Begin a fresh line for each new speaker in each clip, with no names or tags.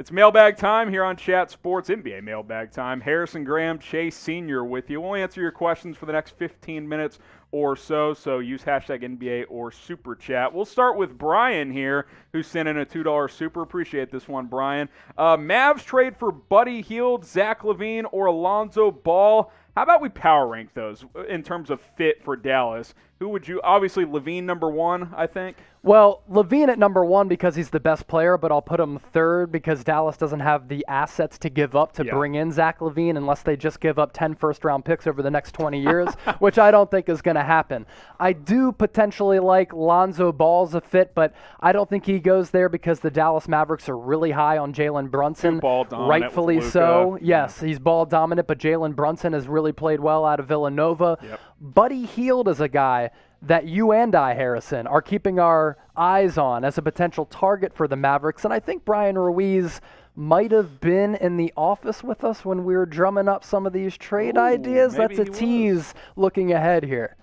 It's mailbag time here on Chat Sports, NBA mailbag time. Harrison Graham, Chase Sr. with you. We'll answer your questions for the next 15 minutes or so use hashtag NBA or Super Chat. We'll start with Brian here, who sent in a $2 super. Appreciate this one, Brian. Mavs trade for Buddy Hield, Zach Lavine, or Lonzo Ball. How about we power rank those in terms of fit for Dallas? Who would you – obviously Lavine number one, I think.
Well, Lavine at number one because he's the best player, but I'll put him third because Dallas doesn't have the assets to give up to bring in Zach Lavine unless they just give up 10 first-round picks over the next 20 years, which I don't think is going to happen. I do potentially like Lonzo Ball's a fit, but I don't think he goes there because the Dallas Mavericks are really high on Jalen Brunson.
Ball dominant,
rightfully so. Yes, he's ball dominant, but Jalen Brunson has really played well out of Villanova.
Yep.
Buddy Hield is a guy that you and I, Harrison, are keeping our eyes on as a potential target for the Mavericks. And I think Brian Ruiz might have been in the office with us when we were drumming up some of these trade ideas. That's a tease looking ahead here.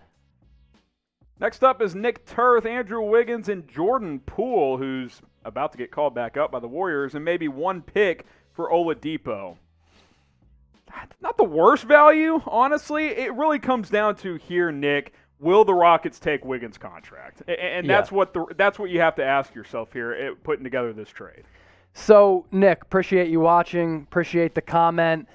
Next up is Nik Teerth, Andrew Wiggins, and Jordan Poole, who's about to get called back up by the Warriors, and maybe one pick for Oladipo. Not the worst value, honestly. It really comes down to here, Nick. Will the Rockets take Wiggins' contract? And that's what you have to ask yourself here putting together this trade.
So, Nick, appreciate you watching. Appreciate the comment.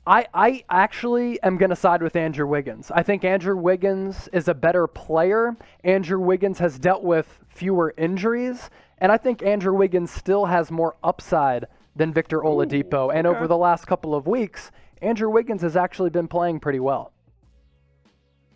I actually am going to side with Andrew Wiggins. I think Andrew Wiggins is a better player. Andrew Wiggins has dealt with fewer injuries. And I think Andrew Wiggins still has more upside than Victor Oladipo. And over the last couple of weeks, Andrew Wiggins has actually been playing pretty well.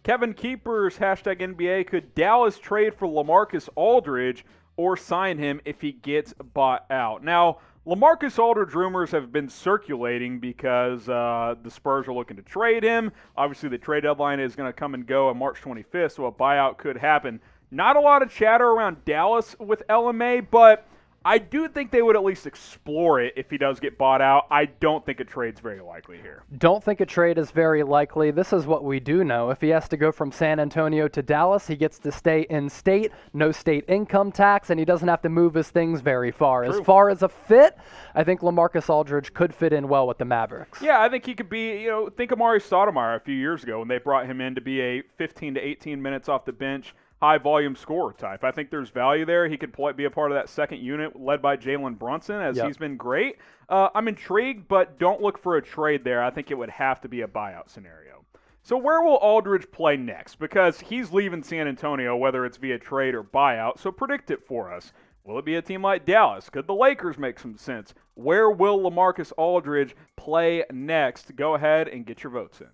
Kevin Keepers, hashtag NBA, could Dallas trade for LaMarcus Aldridge or sign him if he gets bought out? Now, LaMarcus Aldridge rumors have been circulating because the Spurs are looking to trade him. Obviously, the trade deadline is going to come and go on March 25th, so a buyout could happen. Not a lot of chatter around Dallas with LMA, but I do think they would at least explore it if he does get bought out. I don't think a trade's very likely here.
Don't think a trade is very likely. This is what we do know. If he has to go from San Antonio to Dallas, he gets to stay in state, no state income tax, and he doesn't have to move his things very far.
True.
As far as a fit, I think LaMarcus Aldridge could fit in well with the Mavericks.
Yeah, I think he could be, think of Amari Stoudemire a few years ago when they brought him in to be a 15 to 18 minutes off the bench, high-volume scorer type. I think there's value there. He could be a part of that second unit led by Jalen Brunson, as he's been great. I'm intrigued, but don't look for a trade there. I think it would have to be a buyout scenario. So where will Aldridge play next? Because he's leaving San Antonio, whether it's via trade or buyout, so predict it for us. Will it be a team like Dallas? Could the Lakers make some sense? Where will LaMarcus Aldridge play next? Go ahead and get your votes in.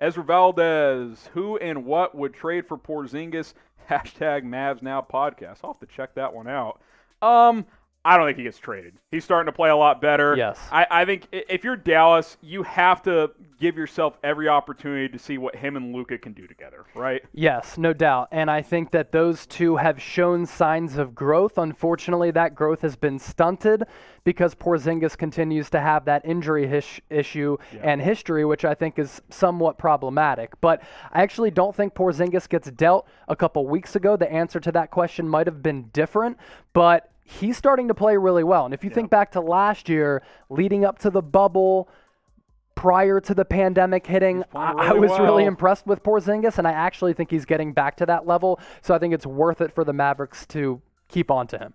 Ezra Valdez, who and what would trade for Porzingis? Hashtag Mavs Now podcast. I'll have to check that one out. I don't think he gets traded. He's starting to play a lot better.
Yes.
I think if you're Dallas, you have to give yourself every opportunity to see what him and Luka can do together, right?
Yes, no doubt. And I think that those two have shown signs of growth. Unfortunately, that growth has been stunted because Porzingis continues to have that injury issue and history, which I think is somewhat problematic. But I actually don't think Porzingis gets dealt a couple weeks ago. The answer to that question might have been different, but he's starting to play really well. And if you think back to last year, leading up to the bubble, prior to the pandemic hitting, I was really impressed with Porzingis, and I actually think he's getting back to that level. So I think it's worth it for the Mavericks to keep on to him.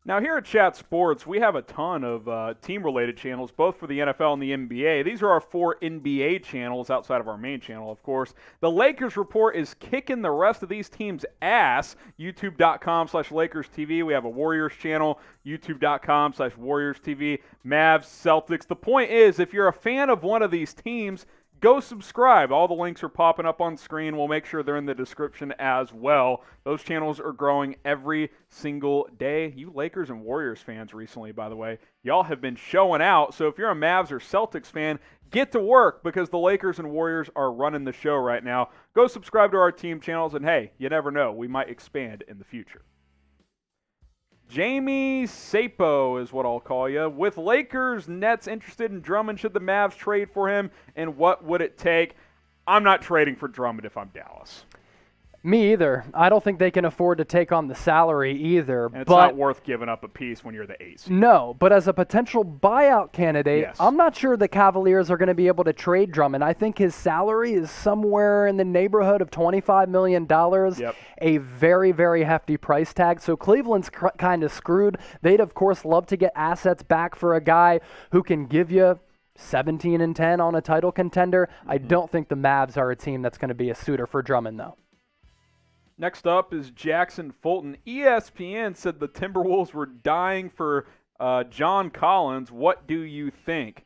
Now, here at Chat Sports, we have a ton of team-related channels, both for the NFL and the NBA. These are our 4 NBA channels outside of our main channel, of course. The Lakers Report is kicking the rest of these teams' ass. YouTube.com/LakersTV. We have a Warriors channel. YouTube.com/WarriorsTV. Mavs, Celtics. The point is, if you're a fan of one of these teams, go subscribe. All the links are popping up on screen. We'll make sure they're in the description as well. Those channels are growing every single day. You Lakers and Warriors fans recently, by the way, y'all have been showing out. So if you're a Mavs or Celtics fan, get to work because the Lakers and Warriors are running the show right now. Go subscribe to our team channels, and hey, you never know. We might expand in the future. Jamie Sapo is what I'll call you. With Lakers, Nets interested in Drummond, should the Mavs trade for him, and what would it take? I'm not trading for Drummond if I'm Dallas.
Me either. I don't think they can afford to take on the salary either.
And it's not worth giving up a piece when you're the ace.
No, but as a potential buyout candidate,
Yes.
I'm not sure the Cavaliers are going to be able to trade Drummond. I think his salary is somewhere in the neighborhood of $25 million, a very, very hefty price tag. So Cleveland's kind of screwed. They'd, of course, love to get assets back for a guy who can give you 17 and 10 on a title contender. I don't think the Mavs are a team that's going to be a suitor for Drummond, though.
Next up is Jackson Fulton. ESPN said the Timberwolves were dying for John Collins. What do you think?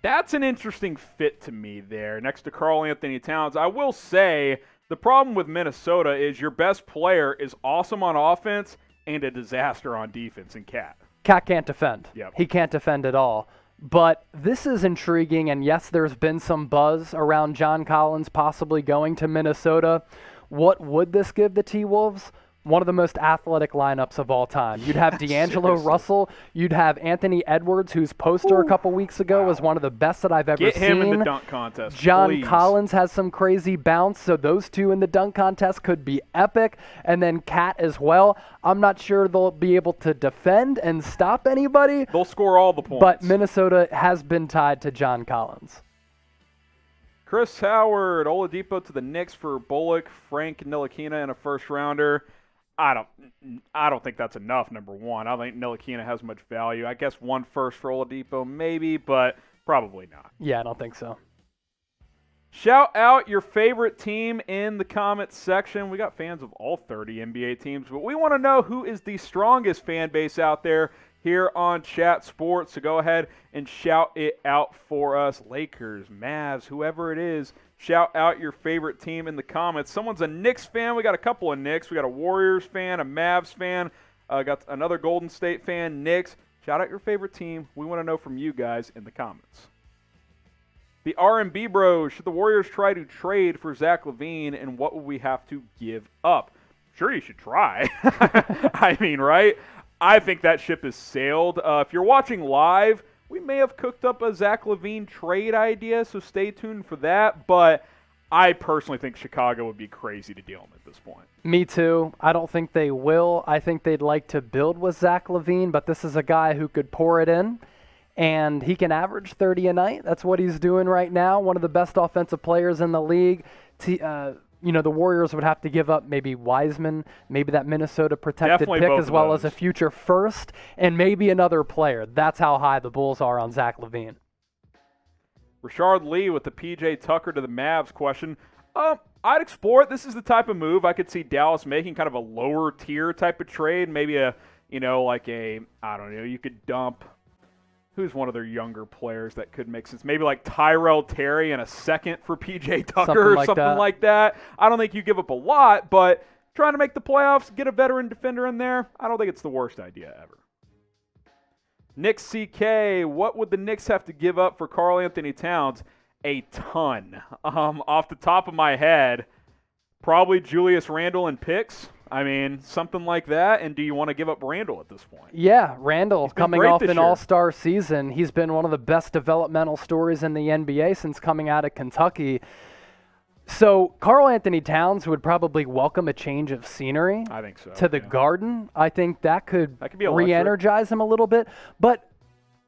That's an interesting fit to me there, next to Karl Anthony-Towns. I will say the problem with Minnesota is your best player is awesome on offense and a disaster on defense in Cat.
Cat can't defend.
Yep.
He can't defend at all. But this is intriguing, and yes, there's been some buzz around John Collins possibly going to Minnesota. What would this give the T-Wolves? One of the most athletic lineups of all time. You'd have D'Angelo Russell. You'd have Anthony Edwards, whose poster a couple weeks ago was one of the best that I've ever seen.
Get him in the dunk contest,
John Collins has some crazy bounce, so those two in the dunk contest could be epic. And then Cat as well. I'm not sure they'll be able to defend and stop anybody.
They'll score all the points.
But Minnesota has been tied to John Collins.
Chris Howard, Oladipo to the Knicks for Bullock, Frank Ntilikina, and a first-rounder. I don't think that's enough, number one. I don't think Ntilikina has much value. I guess one first for Oladipo, maybe, but probably not.
Yeah, I don't think so.
Shout out your favorite team in the comments section. We got fans of all 30 NBA teams, but we want to know who is the strongest fan base out there here on Chat Sports. So go ahead and shout it out for us. Lakers, Mavs, whoever it is. Shout out your favorite team in the comments. Someone's a Knicks fan. We got a couple of Knicks. We got a Warriors fan, a Mavs fan. Got another Golden State fan, Knicks. Shout out your favorite team. We want to know from you guys in the comments. The RMB Bros. Should the Warriors try to trade for Zach Lavine, and what would we have to give up? Sure, you should try. I mean, right? I think that ship has sailed. If you're watching live, we may have cooked up a Zach Lavine trade idea, so stay tuned for that. But I personally think Chicago would be crazy to deal him at this point.
Me too. I don't think they will. I think they'd like to build with Zach Lavine, but this is a guy who could pour it in, and he can average 30 a night. That's what he's doing right now. One of the best offensive players in the league. The Warriors would have to give up maybe Wiseman, maybe that Minnesota protected pick, as well as a future first, and maybe another player. That's how high the Bulls are on Zach Lavine.
Rashard Lee with the P.J. Tucker to the Mavs question. I'd explore it. This is the type of move I could see Dallas making, kind of a lower tier type of trade. Maybe you could dump. Who's one of their younger players that could make sense? Maybe like Tyrell Terry and a second for P.J. Tucker or something like that. I don't think you give up a lot, but trying to make the playoffs, get a veteran defender in there, I don't think it's the worst idea ever. Nick CK, what would the Knicks have to give up for Karl Anthony-Towns? A ton. Off the top of my head, probably Julius Randle and picks. I mean, something like that. And do you want to give up Randle at this point?
Yeah, Randle coming off an all-star season. He's been one of the best developmental stories in the NBA since coming out of Kentucky. So Karl Anthony-Towns would probably welcome a change of scenery.
I think so.
To the Garden. I think that could
be
re-energize him a little bit. But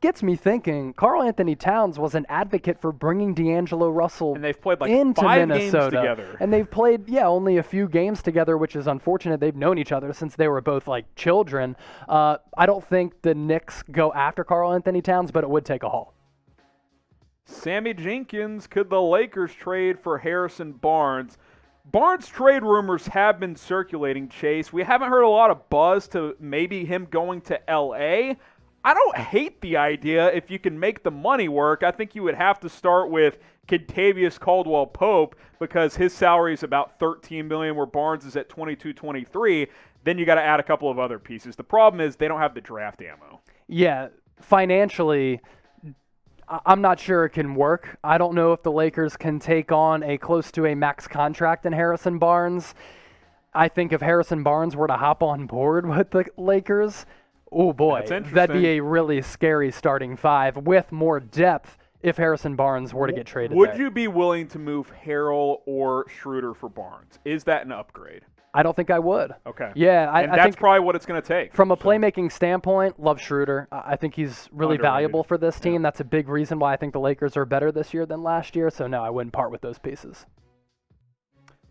gets me thinking, Karl Anthony-Towns was an advocate for bringing D'Angelo Russell
and they've played like
into
5
Minnesota.
games together.
And they've played, only a few games together, which is unfortunate. They've known each other since they were both like children. I don't think the Knicks go after Karl Anthony-Towns, but it would take a haul.
Sammy Jenkins, could the Lakers trade for Harrison Barnes? Barnes trade rumors have been circulating, Chase. We haven't heard a lot of buzz to maybe him going to L.A., I don't hate the idea if you can make the money work. I think you would have to start with Kentavious Caldwell-Pope because his salary is about $13 million, where Barnes is at $22-23. Then you got to add a couple of other pieces. The problem is they don't have the draft ammo.
Yeah, financially, I'm not sure it can work. I don't know if the Lakers can take on a close to a max contract in Harrison Barnes. I think if Harrison Barnes were to hop on board with the Lakers, oh boy, that'd be a really scary starting five with more depth if Harrison Barnes were to get traded.
Would you be willing to move Harrell or Schroeder for Barnes? Is that an upgrade?
I don't think I would.
Okay.
Yeah, I
that's
think
probably what it's going to take.
From a playmaking standpoint, love Schroeder. I think he's really valuable for this team. That's a big reason why I think the Lakers are better this year than last year. So, no, I wouldn't part with those pieces.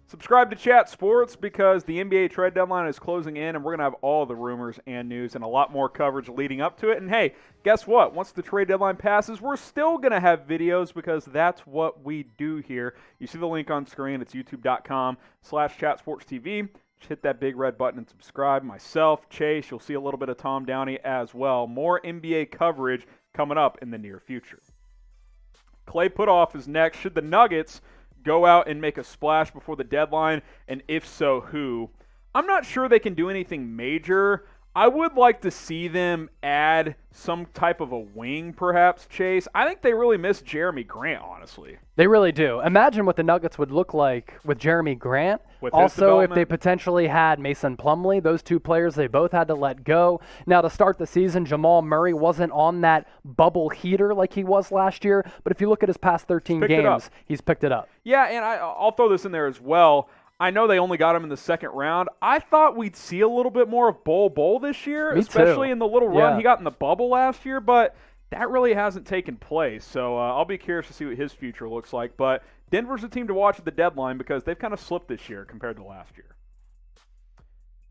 Subscribe to Chat Sports because the NBA trade deadline is closing in, and we're going to have all the rumors and news and a lot more coverage leading up to it. And, hey, guess what? Once the trade deadline passes, we're still going to have videos because that's what we do here. You see the link on screen. It's youtube.com/chatsportstv. Just hit that big red button and subscribe. Myself, Chase, you'll see a little bit of Tom Downey as well. More NBA coverage coming up in the near future. Clay Putthoff is next. Should the Nuggets go out and make a splash before the deadline, and if so, who? I'm not sure they can do anything major. I would like to see them add some type of a wing, perhaps, Chase. I think they really miss Jeremy Grant, honestly.
They really do. Imagine what the Nuggets would look like with Jeremy Grant.
With
also, if they potentially had Mason Plumlee, those two players they both had to let go. Now, to start the season, Jamal Murray wasn't on that bubble heater like he was last year, but if you look at his past 13 games, he's picked it up.
Yeah, and I'll throw this in there as well. I know they only got him in the second round. I thought we'd see a little bit more of Bol this year, especially in the little run he got in the bubble last year, but that really hasn't taken place. So I'll be curious to see what his future looks like. But Denver's a team to watch at the deadline because they've kind of slipped this year compared to last year.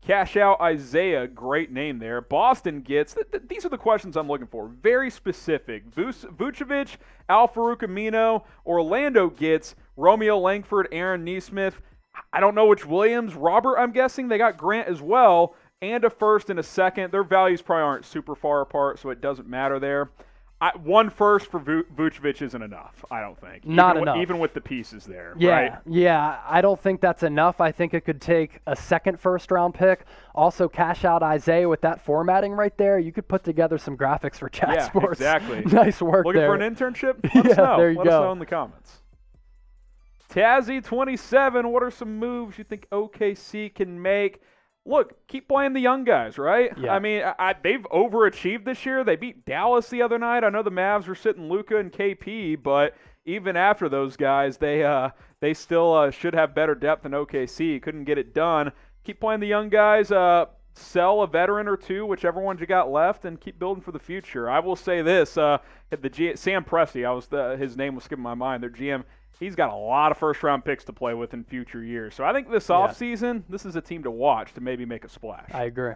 Cash out Isaiah, great name there. Boston gets, these are the questions I'm looking for. Very specific. Vucevic, Al-Farouq Amino, Orlando gets Romeo Langford, Aaron Nesmith. I don't know which Williams. Robert, I'm guessing. They got Grant as well, and a first and a second. Their values probably aren't super far apart, so it doesn't matter there. One first for Vucevic isn't enough, I don't think.
Not enough.
Even with the pieces there,
right?
Right?
Yeah, I don't think that's enough. I think it could take a second first-round pick. Also, cash out Isaiah with that formatting right there. You could put together some graphics for Chat Sports.
Exactly.
Nice work
Looking
there.
for an internship? Let us know.
There you
Let
go.
us know in the comments. Tazzy 27, what are some moves you think OKC can make? Look, keep playing the young guys, right?
Yeah.
I mean, they've overachieved this year. They beat Dallas the other night. I know the Mavs were sitting Luka and KP, but even after those guys, they still should have better depth than OKC. Couldn't get it done. Keep playing the young guys. Sell a veteran or two, whichever ones you got left, and keep building for the future. I will say this: Sam Presti, his name was skipping my mind. Their GM. He's got a lot of first-round picks to play with in future years. So I think this offseason, this is a team to watch to maybe make a splash.
I agree.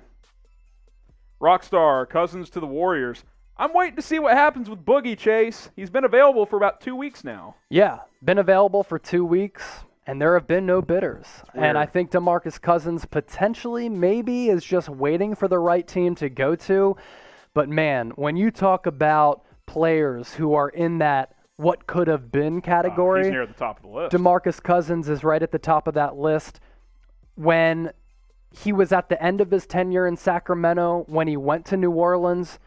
Rockstar, Cousins to the Warriors. I'm waiting to see what happens with Boogie, Chase. He's been available for about 2 weeks now.
Yeah, been available for 2 weeks, and there have been no bidders. And I think DeMarcus Cousins potentially maybe is just waiting for the right team to go to. But, man, when you talk about players who are in that what could have been category.
He's near the top of the list.
DeMarcus Cousins is right at the top of that list. When he was at the end of his tenure in Sacramento, when he went to New Orleans,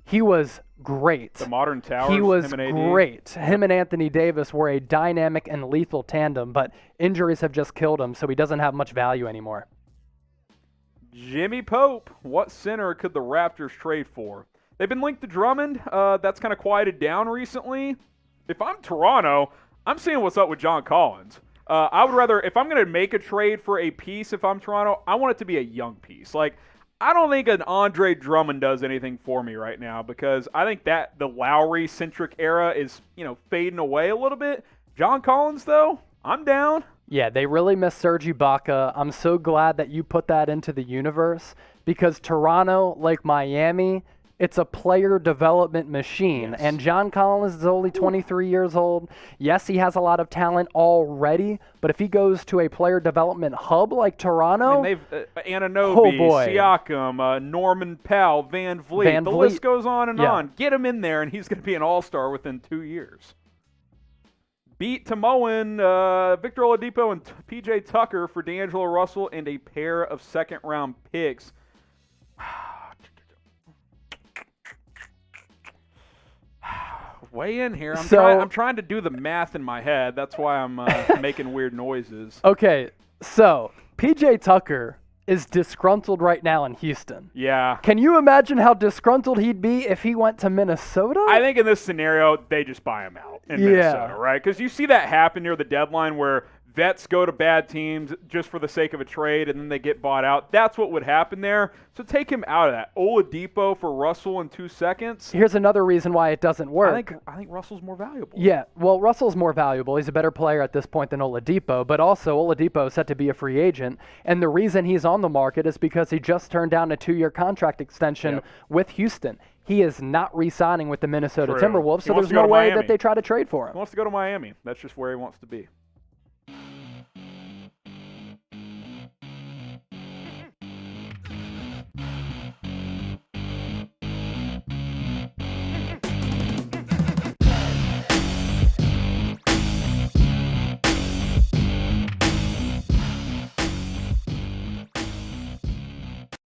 he was great.
The modern towers.
He was
him and AD.
great. Him and Anthony Davis were a dynamic and lethal tandem, but injuries have just killed him, so he doesn't have much value anymore.
Jimmy Pope. What center could the Raptors trade for? They've been linked to Drummond. That's kind of quieted down recently. If I'm Toronto, I'm seeing what's up with John Collins. I would rather, if I'm going to make a trade for a piece, if I'm Toronto, I want it to be a young piece. Like, I don't think an Andre Drummond does anything for me right now because I think that the Lowry-centric era is, fading away a little bit. John Collins, though, I'm down.
Yeah, they really miss Serge Ibaka. I'm so glad that you put that into the universe because Toronto, like Miami, it's a player development machine.
Yes.
And John Collins is only 23 years old. Yes, he has a lot of talent already, but if he goes to a player development hub like Toronto,
I mean, they've Anunoby, Siakam, Norman Powell, Van Vliet. The list goes on and on. Get him in there, and he's going to be an all-star within 2 years. Beat Tmoan, Victor Oladipo, and PJ Tucker for D'Angelo Russell and a pair of second-round picks. Weigh in here. I'm trying to do the math in my head. That's why I'm making weird noises.
Okay, so PJ Tucker is disgruntled right now in Houston.
Yeah.
Can you imagine how disgruntled he'd be if he went to Minnesota?
I think in this scenario, they just buy him out in Minnesota, right? Because you see that happen near the deadline where vets go to bad teams just for the sake of a trade, and then they get bought out. That's what would happen there. So take him out of that. Oladipo for Russell in 2 seconds.
Here's another reason why it doesn't work.
I think Russell's more valuable.
Yeah, well, Russell's more valuable. He's a better player at this point than Oladipo, but also Oladipo is set to be a free agent, and the reason he's on the market is because he just turned down a 2-year contract extension with Houston. He is not re-signing with the Minnesota Timberwolves, so there's no way that they try to trade for him.
He wants to go to Miami. That's just where he wants to be.